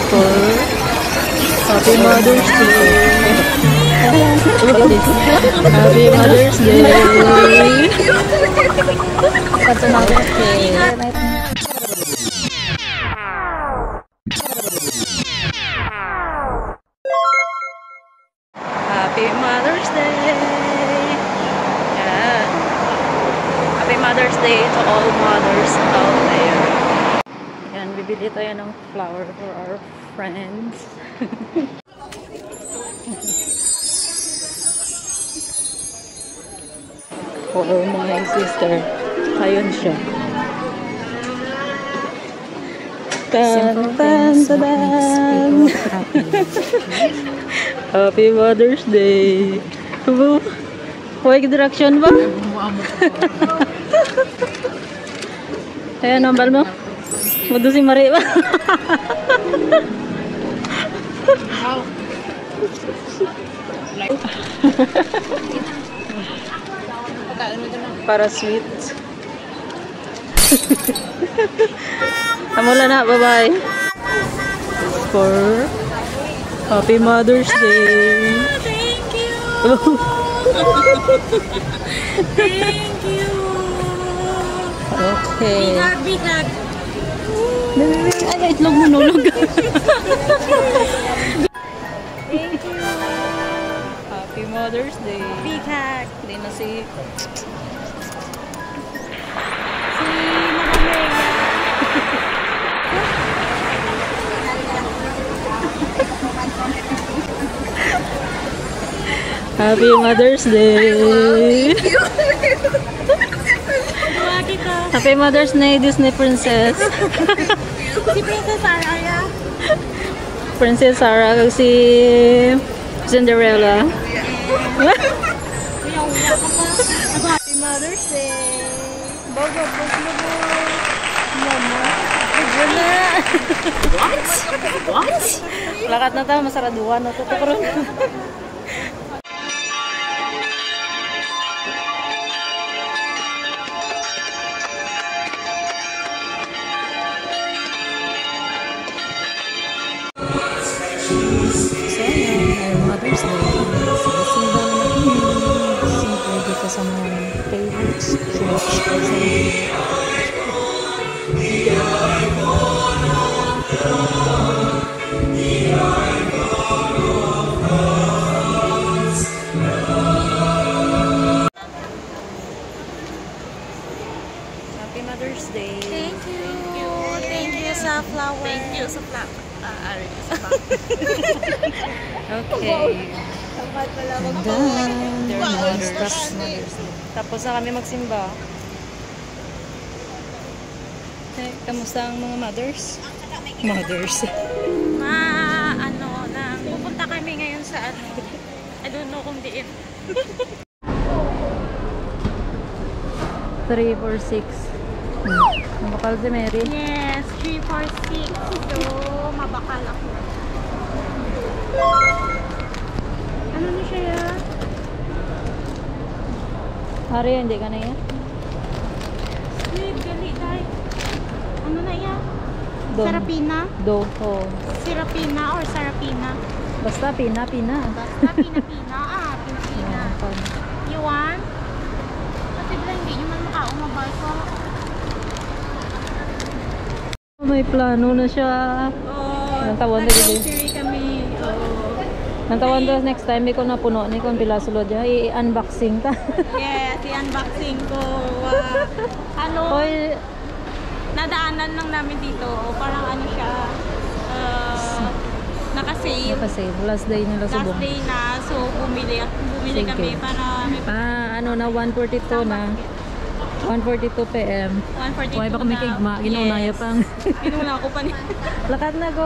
for Happy Mother's Day. Happy Mother's Day. That's another day. Happy Mother's Day. Yeah. Happy Mother's Day to all mothers out there. Yan, bibili tayo ng flower for our friends. For my sister. Ayun siya. Tan, tan, tan. Happy Mother's Day. Huwag direction ba? Ayan, nambal mo. Mudo si Marie ba? Para sweet. Amula na, bye-bye. For Happy Mother's Day. Thank you. Thank you. Okay. Big hug. Ay, itlog mo nulog. Thank you. Happy Mother's Day. Big hug. Hindi na si Madam Rhea. Happy Mother's Day. Happy Mother's Day, Disney Princess. Si Princess Sarah. Princess Sarah, si Cinderella. Happy Mother's Day. Bogo, bogo. Mama. What? What? Lakat na tayo, masaraduan na ito. Mother's Day. Simba na simple dito sa mga favorite church. Happy Mother's Day. Thank you. Thank you sa flower. Thank you sa flower. Okay. Tapos na kami magsimba. Okay, kamusta ang mga mothers? Mothers. Pupunta kami ngayon sa I don't know kung diin. 3, 4, 6. Mabakal si Mary. Yes, 3, 4, 6. So, mabakal ako. Ano na siya ya? Hari, hindi ka na yan? Sweet, gali, dahil. Ano na yan? Don. Sarapina? Do. Oh. Sirapina or Sarapina? Basta pina. Basta pina-pina. Pina-pina. You want? Kasi bila hindi nyo man makaumabay ko. May plano na siya. Nantawan na din. Grocery kami. Nantawan na next time ko na puno ni kung pila sulod niya. I-unboxing ta. Yes, i-unboxing ko. Oy, Nadaanan lang namin dito. Parang ano siya. Naka-save. Naka-save. Last day nila subong. Last day na. So, bumili Sige. kami para may ano na 1:42 na. 1:42 PM. 142 Why ba kami kigma? Ginunaya pang. Ginuna ko pa niya. Lakad na, go.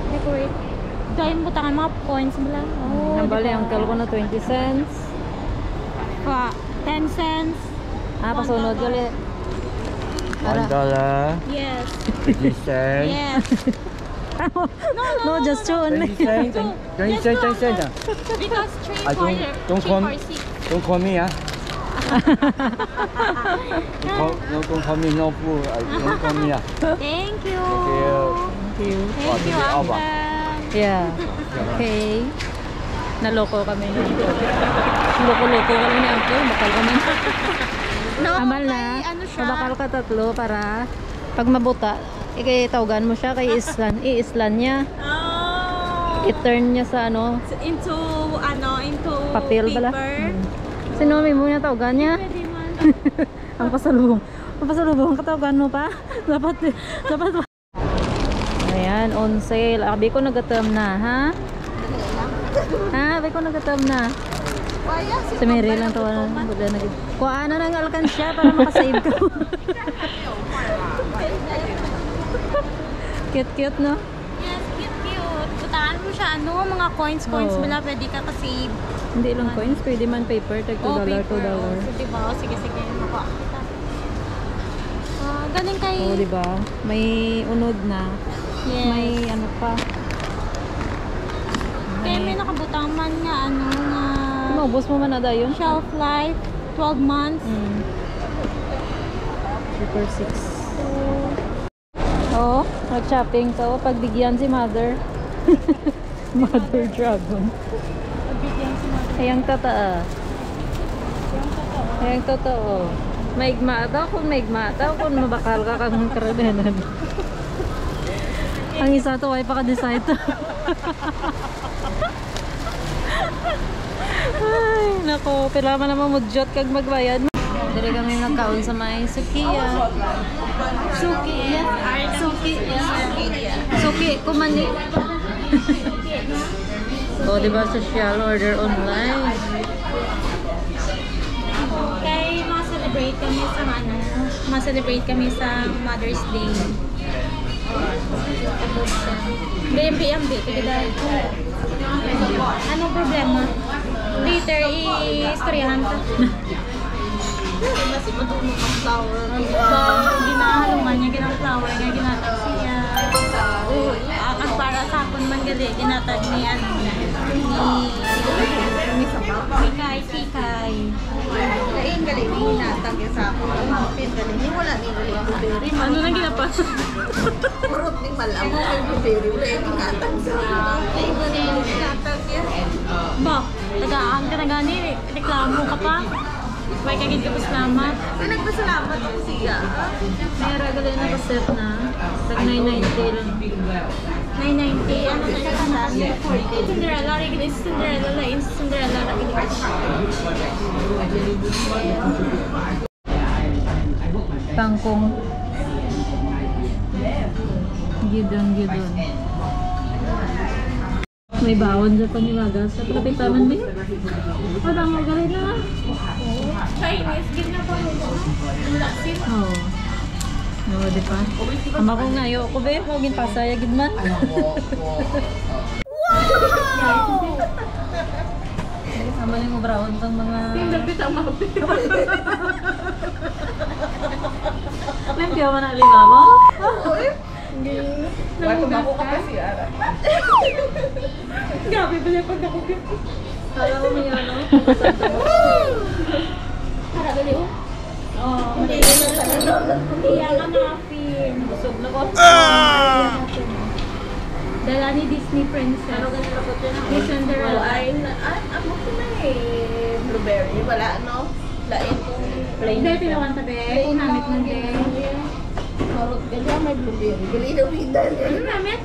Decorate. Dahil mo tangan mga points mo lang. Nabali, ang ko na 20 cents. 10 cents. Pasunod ulit. $1. Yes. 50 cents. Yes. No, just two only. 20 cents. 20 cents. 20 cents. Because 3 don't call me, No kung kami no po, ay no kami ah. Thank you. Thank you. Thank you, Uncle. Yeah. Okay. Naloko kami na. Loko-loko kami ni Uncle. Bakal kami. No, Amal na. may ano siya. Mabakal ka tatlo para pag mabuta, ikitawagan mo siya kay Islan. I-Islan niya. Oh. I-turn niya sa ano. Into Papel paper. pala. Si Nomi mo niya tawagan niya. Pwede man. Ang pasalubong. Ang pasalubong katawagan mo pa. Dapat. Ayan, on sale. Abi ko nagatam na, ha? Ha? Abi ko nagatam na. Sa Mary lang to. Kuha na ng alkansya para makasave ka. Cute, no? Yes, cute. Butaan mo siya, mga coins Oo. wala. Pwede ka kasi. Hindi lang coins, pwede man paper. Tag $2, $2. paper. So, diba? Sige. Makuha kita. Galing kay... Oo, diba? May unod na. Yes. May ano pa. Kaya may nakabutang man nga, nga... Maubos mo man na dayon? Shelf life, 12 months. 3 Oo, nag-shopping ka. Pagbigyan si Mother. Mother Dragon. Pagbigyan si Mother. Ayang totoo. Ayang totoo. Maigma daw kung mabakal ka kang karadenan. Ang isa to ay paka-decide to. Ay, nako. Kailangan naman mo-jot kag magbayad. Dili kami nagkaon sa may Sukiya. Suki, kumani. O, diba social order online? Kay ma-celebrate kami sa Mother's Day. BMB, tigidal. Anong problema? Later, i-istoryahan ka. Kasi matulog ang flower. Ginahalungan niya, ginang flower niya, ginatag siya. Ang para sa akon man gali, ginatag ni Sikay. Lain galing ni hinatag yung sa ako. Pin galing ni wala ni galing blueberry. Ano nang ginapa? Purot ni malam mo kay blueberry. Wala yung hinatag sa lain galing ni hinatag yan. Ba, tagaan ka na gani, reklamo ka pa. May kagid ka pa salamat. Ay, nagpasalamat ako siya. May ragalo na pa-set na. Tag 990 lang. 990, ano na siya kantas? Cinderella, regular Cinderella, lain Cinderella, regular. Kangkong. Gidon. May bawon dyan pa ni Magas. Sa kapitaman din. Wala mo galing na. Chinese, ganyan pa mo. Laksin. Oo. No, di pa. Ama ko nga, yo ko be. Huwagin pasaya, gidman. Wow! Sama niyo mo brown tong mga... Dapat ang mabi. Limpiyo man ang lima mo? Wala ko kasi ara. Grabe pala yung pagkakupit. Kala ko may ano? Para gali oh. Oh, hindi yan ka na-fin. Busog na ko. Dala ni Disney Princess. Ano ganun ko din? Ni Cinderella. Ay, ako ko na eh. Blueberry. Wala, no? Lain kong Plain. Hindi, pinawan tabi. Kung namit man din. Marot gali may blueberry. Gali na widan. Ano namit?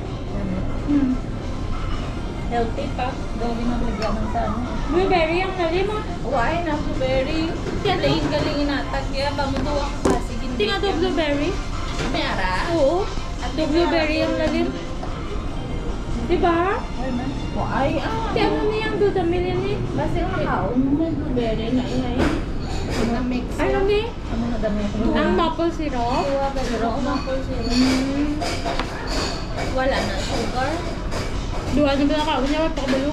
Healthy pa. Gawin ang lagyaman sa ano. Blueberry ang lalim mo. Why na blueberry? Lain galing inatag kaya bamuduwa ko kasi. Hindi nga daw blueberry. Mera? Oo. Daw blueberry ang lalim. Diba? Ay, Di ano niyang dudamil yan eh. Basta yung kaon mo blueberry na inay. Na-mix. Ano ni? Ano na dami? Ang maple syrup. Pero maple syrup. Wala na sugar. Duwa niyo ba nakaon niya? Pagkabalo.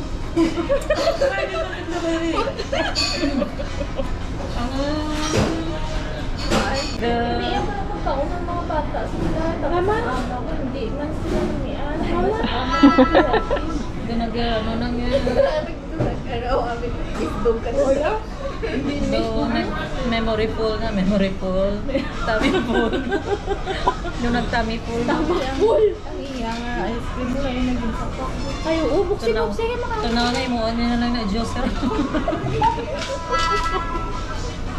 Hindi ako na magkaon ng mga bata. Sila, Tama? hindi man sila nangyaan. Ganag ano nang yun. Abig doon, nagkaraw, abig isdog ka na. So, memory full na, memory full. Tummy full. Yung nag-tummy full. Full! Ang iya nga, ice cream mo lang yung naging sapak. Kayo, buksin mo. Sige, Tunaw na yung ano na lang na Diyos.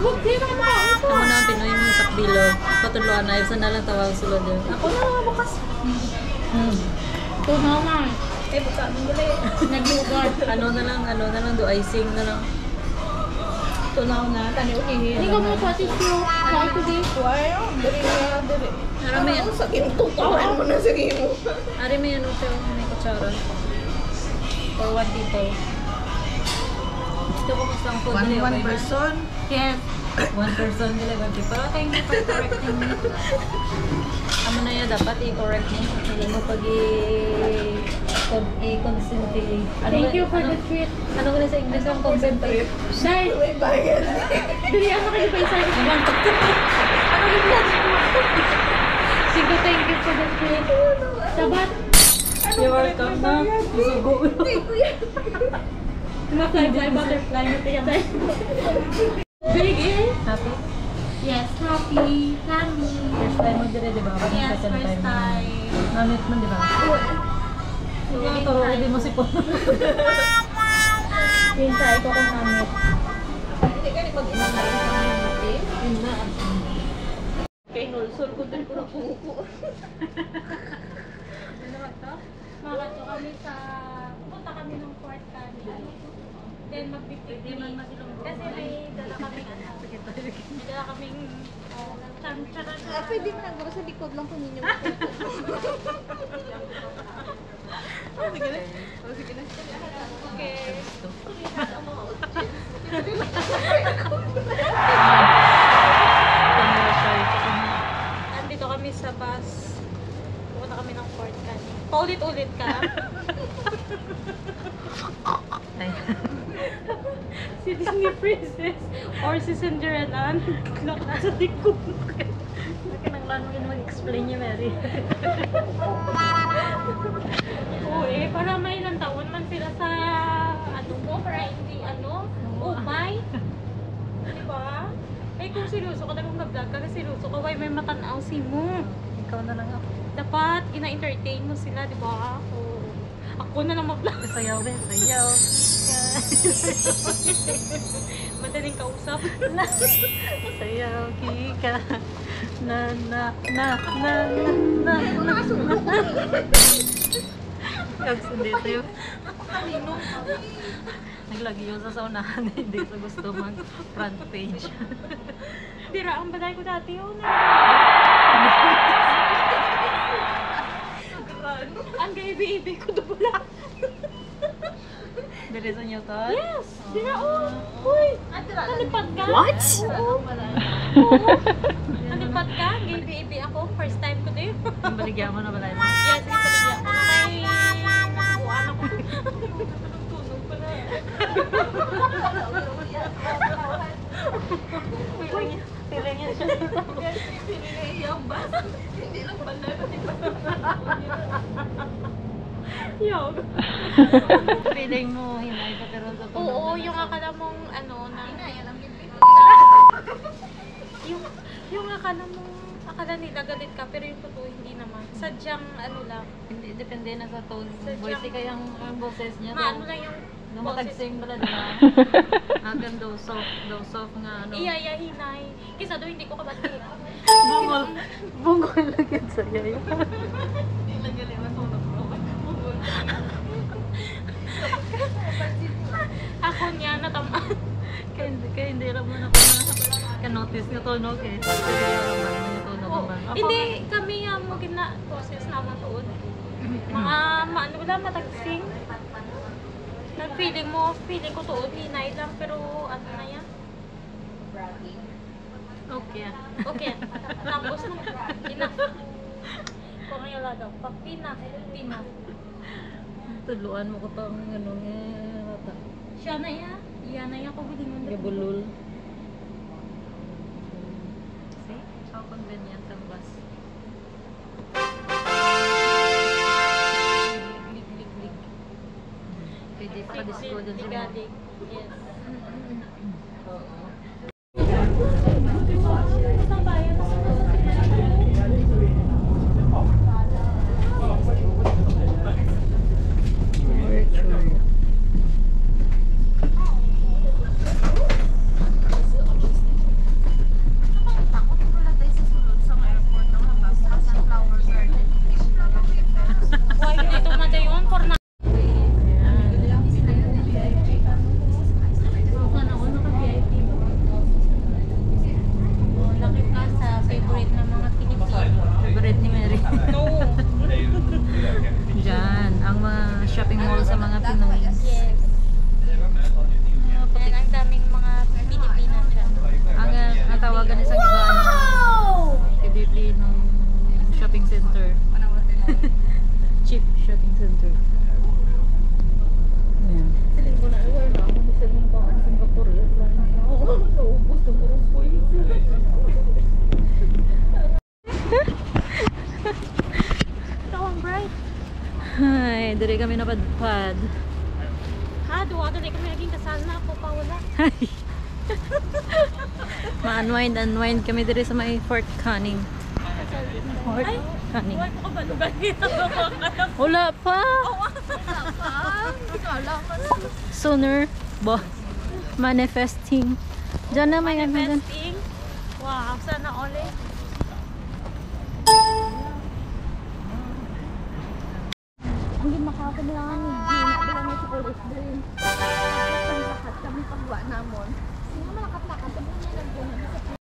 Huwag din ako makaupo. Ako na ang Pinoy mo sa bilog. Patuluan na, isa na lang tawag sulod yun. Ako na lang bukas. Tunaw na. Eh, buka mo gali. Nag-lugar. Ano na lang, do icing na lang. Tunaw na, tani ukihin. Hindi ka mo sa tissue. Kahit ko di. Why? Dali nga, dali. Ara may Ano sa kintutawan mo na sa mo? Ari may ano siya, may kutsara. For one people. Ito ko kusang food nila. One person? Yes. One person nila. Pero thank you for correcting me. Ano na yan, dapat i-correct mo. Hindi mo pag i-concentrate. Thank you for the treat. Ano ko na sa English ang concentrate? Dahil, May bayad. dili ako kayo pa isa. Ano yung blood? Sige, thank you for the treat. Sabat. You're welcome na. Susugo. Fly butterfly na tayo dahil. Big eh? Happy? Yes, happy. Candy. First time mo dire, di ba? Parang Yes, second first mo. time. Namit mo, di ba? Turo, hindi mo si po. Hintay ko kung namit. Hindi ka rin mag-inangay sa mga Yun na. Kay Nulsol ko din ko na puko. Makato kami sa... Pupunta kami ng Fort Canyon. Then mag-picnic. Kasi may dala kaming may dala kaming chamcharan. Pwede mo nang sa likod lang kung ninyo Sige na. Sige na. Okay. Andito kami sa bus. Pupunta kami ng Fort Canyon. Paulit-ulit ka. Si Disney Princess or si Cinderella lock na sa likod. Nang lang yun mag-explain niya, Mary. Oo eh, para may ilang taon man sila sa ano mo, para hindi ano, umay. Diba? Eh kung seryoso ka, kung mag-vlog ka, kasi seryoso ka, why may matanaw si mo? Ikaw na lang ako. Dapat, ina-entertain mo sila, diba? Oo. Ako na lang mag-vlog. Sayaw din, sayaw. Madaling kausap. Sayaw, kika. Na. Kagsundito yun. Naglagi yun sa saunahan, hindi sa gusto mag front page. Tira, ang baday ko dati yun. Ang gaibi-ibi ko dubula. Dili sa Newton? Yes! Tira, oh! Uy! Nalipad ka? What? Oo. Nalipad ka? Gaibi-ibi ako. First time ko din. Ang baligyan mo na ba tayo? Yes, ipaligyan ko na kay nakuhaan ako. Tunog pala. Piling yan siya. Hindi lang pala. Yog. Piling mo, hinay pa pero sa tunog. Oo, yung akala mong ano na... yung akala mong akala nila galit ka pero yung totoo hindi naman. Sadyang ano lang. Hindi, depende na sa tone. Sadyang- Voice kayang ang boses niya. Maano lang yung Nung matagsing pala, di ba? Agan daw soft nga ano. iya hinay. Kisa doon hindi ko kabati. Bungol lang yan sa'yo. Ako niya natamaan. Kaya hindi naman ako ka-notice nga tunog eh. Kaya naman yung tunog naman. Hindi kami mo gina process naman tuon. Mga maano lang matagsing. Feeling ko tuon hinay lang pero ano na yan. Okay. Okay. Tapos nung enough. Kung yung lagaw, pina. Tuluan mo ko pang ano nga rata. Siya na yan. Iyan na yan ko bilingon. Gabulol. See? How convenient ang bus. Lig. Pwede pa ka-disco dun sila. Yes. Oo. Cheap shopping center. Ayan. Siling ko na, iwan na ako. Siling ko ang Singapore. Wala na ako. Naubos na puro points. Ito ang bright. Ay, diri kami napadpad. Ha, duwa dali kami naging kasal na ako pa wala. Ma-unwind kami diri sa may Fort Canning. Fort Ay, Canning. huwag ko kabalugan dito. Wala pa! Sooner. Bo. Manifesting. Diyan na may ano dyan. Manifesting. Wow, sana ulit. Hindi makakalilangan ni Gina. Bilang may chocolate dream. Tapos lahat kami pagwa namon. Sino malakat-lakat? Sabi niya nag-guna.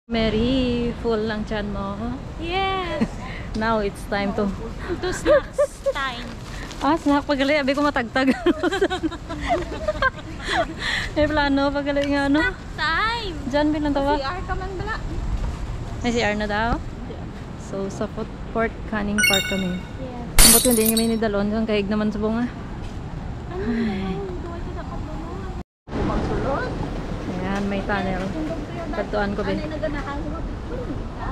Mary, full lang tiyan mo. Yes. Now it's time to... To snacks time. Snack pagali. Abi ko matagtag. May plano pagali nga ano. Time. Diyan bilang tawa. CR ka man bala. May CR na daw. So sa Fort Canning Park kami. Yes. Ambot kung hindi kami ni Dalon. Diyan kahig naman sa bunga. Ano yun? Duway ko sa kabunod. Magsulod. Ayan, may tunnel. Pagtuan ko ba? Ano yung naganahan ko mapicture? Ha?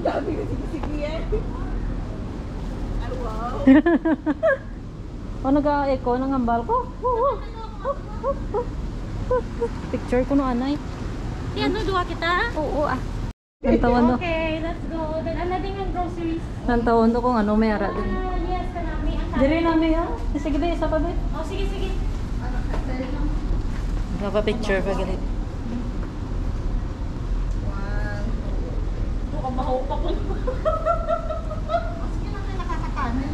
Dami ko sige-sige yan. Ay, wow. O nag-echo ng hambal ko. Picture ko no anay. Di ano, duwa kita? Oo Nantawan do. Okay, let's go. Then ano din yung groceries? Nantawan do kung ano may ara din. Yes, kanami. Ang Dili namin ha. Sige ba, isa pa ba? Oh, sige, sige. Ano kasi lang? Napa-picture pa galit. One. Baka mahupa ko. Sige na kayo nakakatanin.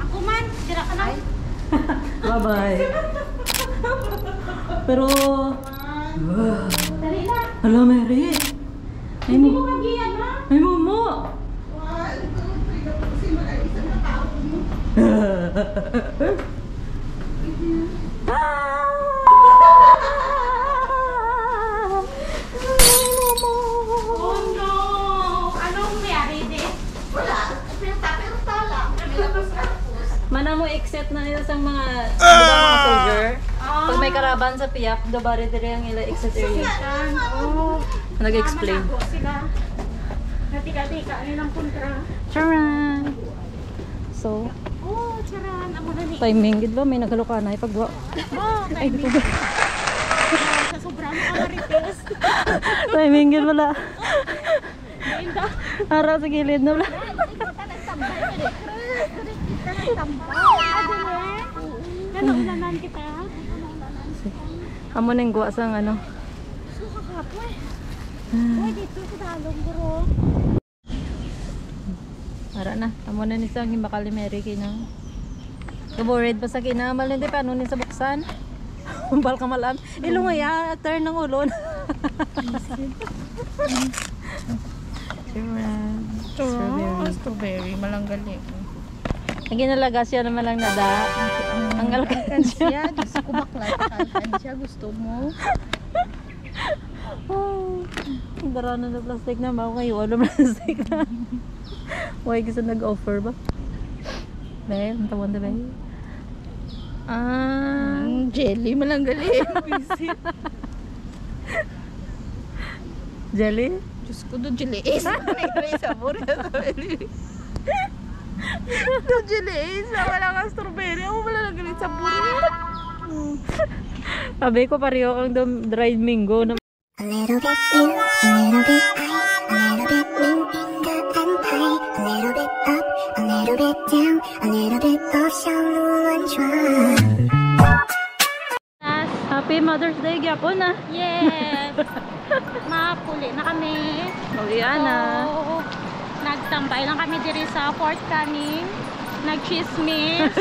Ako man, tira ka na. Bye-bye. Pero... Dali na. Hello, Mary. Ay Hindi ko mo. magiyan ha. Ay mo. One, two, three. Kasi mag-aisa na tao mo. Oh no! Anong nangyari din? Wala. Pinta lang. Kami lapos-lapos. Mana mo exit na nila sa mga mga soldier. Pag may karaban sa piyak, dobare dire ang ila exit area. Oh. Nag-explain. Manago sila. Natika-tika, nilang kontra. Charan. So, Oh, charan. Amo na ni. timing gid ba may nagalukanay pagwa. Oh, Ay, timing. dito. Sa sobrang kalarites. Timing gid wala. Inda. Ara sa gilid na wala. Kanaunanan kita. Amo nang guwa sang ano. Suka ka po eh. Uy, dito sa dalong bro. Ara na, amo na ni sang himbakali Mary kina. Kabored pa sa kinamal hindi pa ano ni sa buksan. Umbal ka malam. Ilungay turn ng ulon. Strawberry. Malanggaling. Ang ginalaga siya naman lang nada. Ang alkansya. Diyos ko bakla. Alkansya. Gusto mo? Ang darana na plastic na. Bako kayo. Wala plastic na. Huwag kasi nag-offer ba? Be, ang tawon na ba? Jelly. Malanggaling. Jelly? Diyos ko do jelly. May sabor na strawberry. Do jelly. Wala kang strawberry. Ako malanggaling sabor. Sabi ko pareho ang dried mango na A little bit you, a little bit I, a little bit new and pie, a little bit up, a little bit down, a little bit of 小鹿乱撞。 Happy Mother's Day gyapon na. Yes! Mapuli na kami. Uwian na. So, nagtambay lang kami diri sa Fort Canning. Nag-chismis.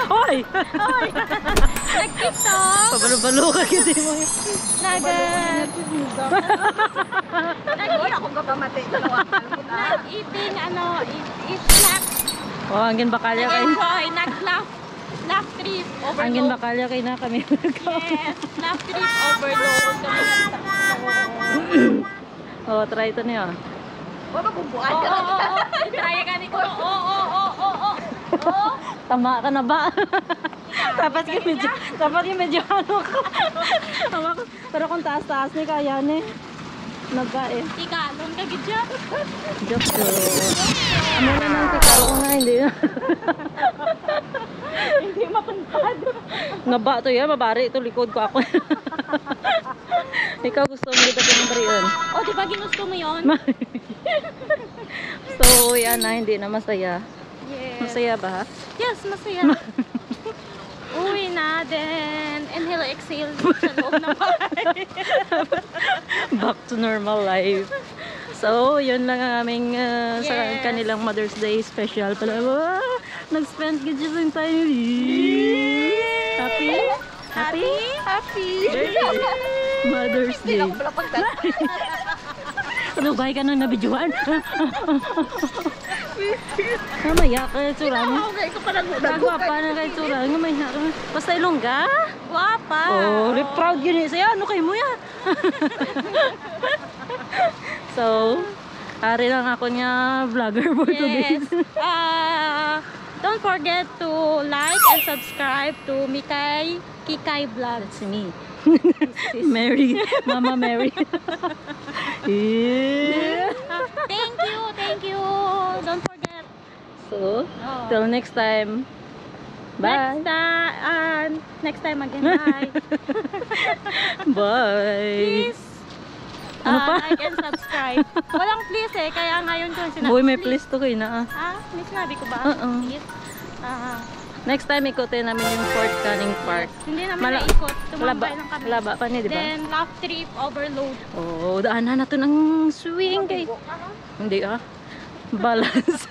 Hoy! Oy! Nag-tiktok. Pabalo-balo ka kasi mo. Wala akong kapamatay. Nag-eating, eat snack. Oh, ang ginbakalya kay. Nag-enjoy. Nag-laugh trip overload. Ang ginbakalya kay na kami. Yes, laugh trip overload. Oh, try ito niyo. Wala bumbuan. Traya gani ko. Oo. Tama ka na ba? Dapat yung medyo ano ka. Tama ko. Pero kung taas-taas ni kaya ni. Naga eh. Ikalon ka gidya. Joke ko. Ano na nang tikal ko nga, hindi na. Hindi mapuntad. Naba to yan, mabari ito likod ko ako. Ikaw gusto mo dito pinabarian. O, di ba ginusto mo yun? So, yan na, hindi na masaya. Yes. Masaya ba? Yes, masaya. Uwi na, then inhale, exhale sa loob ng bahay. Back to normal life. So, yun lang ang aming sa Yes. kanilang Mother's Day special pala. Nag-spend good yung time. Happy? Happy? Happy. Mother's Hindi Day. lang pala pagdala. Ano ba ka nang nabidyoan? Mamaya ka yung tsura mo. Okay, ito pa lang Kagwapa na kayo tsura. Mamaya ka. Basta ilongga? Guwapa. Oh, proud yun eh. Saya, ano kayo mo yan? So, ari lang ako niya vlogger for today. Yes. Don't forget to like and subscribe to Mikay Kikay Vlog. That's me. Mary. Mama Mary. Yeah. Thank you. Don't forget. So, till next time. Bye. Next time again. Bye. Bye. Please. Ano pa? Like and subscribe. Walang please eh. Kaya ngayon ko sinabi. Boy, may please to kayo na. May sinabi ko ba? Please. Next time ikutin namin yung Fort Canning Park. Hindi naman Mala- naikot. Tumambay lang kami. Malaba pa niya, di ba? Then, laugh trip overload. Oh, daanan na to ng swing kay. Hindi balance.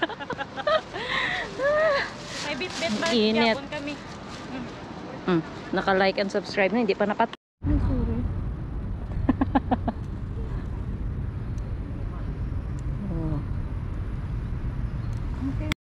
May bit-bit ba? Init. Yapon kami. Naka-like and subscribe na, hindi pa nakat.